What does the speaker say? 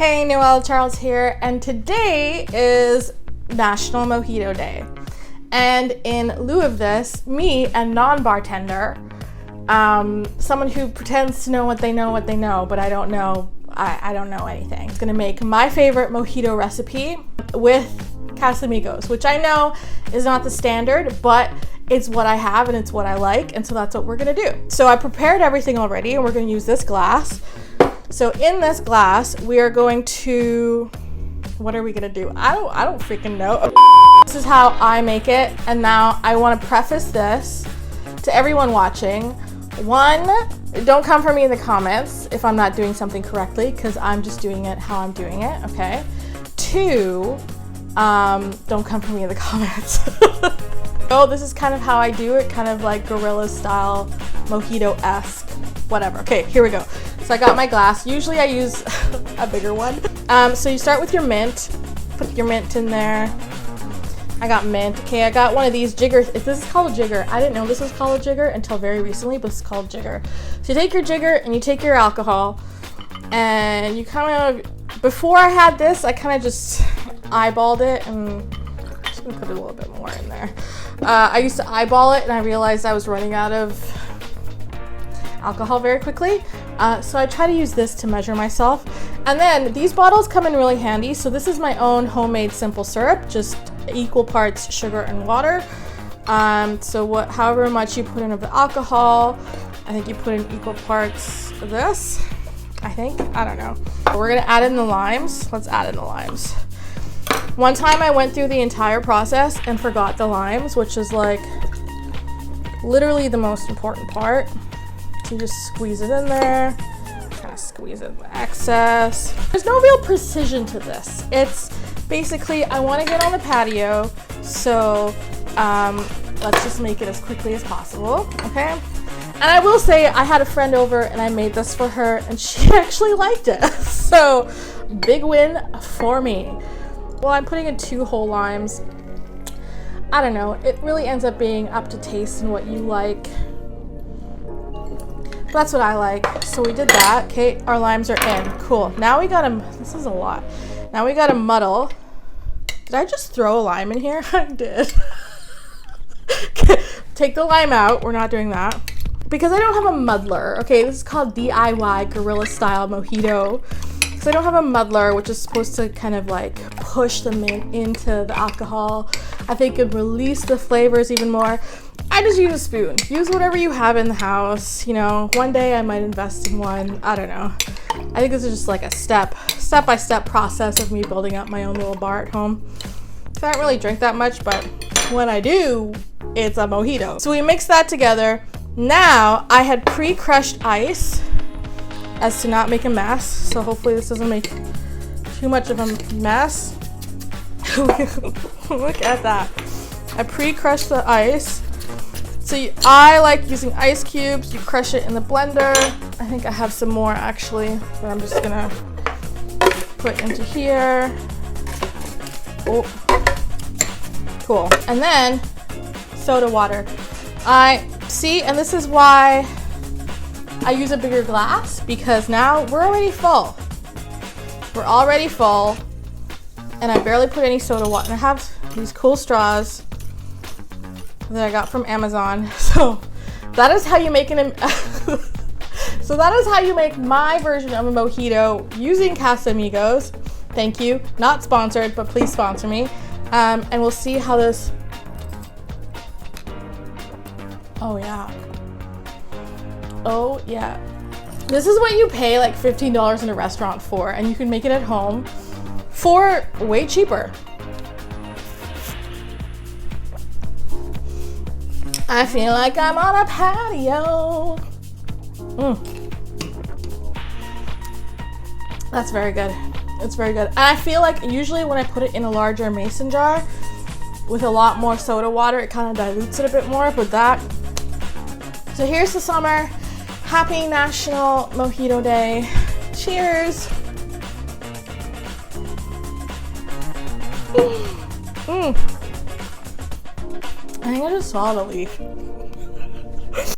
Hey, Nuela Charles here, and today is National Mojito Day. And in lieu of this, me, a non-bartender, someone who pretends to know what they know, but I don't know anything, is gonna make my favorite mojito recipe with Casamigos, which I know is not the standard, but it's what I have and it's what I like, and so that's what we're gonna do. So I prepared everything already, and we're gonna use this glass. So in this glass, we are going to, what are we gonna do? I don't freaking know. This is how I make it, and now I wanna preface this to everyone watching. One, don't come for me in the comments if I'm not doing something correctly, because I'm just doing it how I'm doing it, okay? Two, don't come for me in the comments. So this is kind of how I do it, kind of like guerrilla style, mojito-esque, whatever. Okay, here we go. So I got my glass. Usually I use a bigger one. So you start with your mint. Put your mint in there. I got mint. Okay, I got one of these jiggers. This is called a jigger. I didn't know this was called a jigger until very recently, but it's called jigger. So you take your jigger and you take your alcohol, and you kind of, before I had this, I kind of just eyeballed it, and I'm just gonna put a little bit more in there. I used to eyeball it, and I realized I was running out of alcohol very quickly. So I try to use this to measure myself. And then these bottles come in really handy. So this is my own homemade simple syrup, just equal parts sugar and water. So however much you put in of the alcohol, I think you put in equal parts of this. I don't know. We're gonna add in the limes. Let's add in the limes. One time I went through the entire process and forgot the limes, which is like literally the most important part. You just squeeze it in there, kind of squeeze in the excess. There's no real precision to this. It's basically, I want to get on the patio, so let's just make it as quickly as possible, okay? And I will say, I had a friend over and I made this for her, and she actually liked it. So, big win for me. Well, I'm putting in 2 whole limes. I don't know, it really ends up being up to taste and what you like. That's what I like. So we did that. Okay, our limes are in. Cool. Now we gotta, this is a lot. Now we gotta muddle. Did I just throw a lime in here? I did. Okay, take the lime out. We're not doing that. Because I don't have a muddler. Okay, this is called DIY guerrilla style mojito. So I don't have a muddler, which is supposed to kind of like push the mint into the alcohol. I think it would release the flavors even more. I just use a spoon. Use whatever you have in the house. You know, one day I might invest in one. I don't know. I think this is just like a step-by-step process of me building up my own little bar at home. So I don't really drink that much, but when I do, it's a mojito. So we mix that together. Now I had pre-crushed ice as to not make a mess. So hopefully this doesn't make too much of a mess. Look at that. I pre-crushed the ice. So I like using ice cubes. You crush it in the blender. I think I have some more actually that I'm just gonna put into here. Oh, cool. And then soda water. And this is why I use a bigger glass, because now we're already full. We're already full, and I barely put any soda water. And I have these cool straws that I got from Amazon. So that is how you make so that is how you make my version of a mojito using Casamigos. Thank you. Not sponsored, but please sponsor me. And we'll see how this. Oh yeah. Oh yeah. This is what you pay like $15 in a restaurant for, and you can make it at home for way cheaper. I feel like I'm on a patio. That's very good. It's very good. And I feel like usually when I put it in a larger mason jar with a lot more soda water, it kind of dilutes it a bit more with that. So here's the summer. Happy National Mojito Day. Cheers. I think I just swallowed a leaf.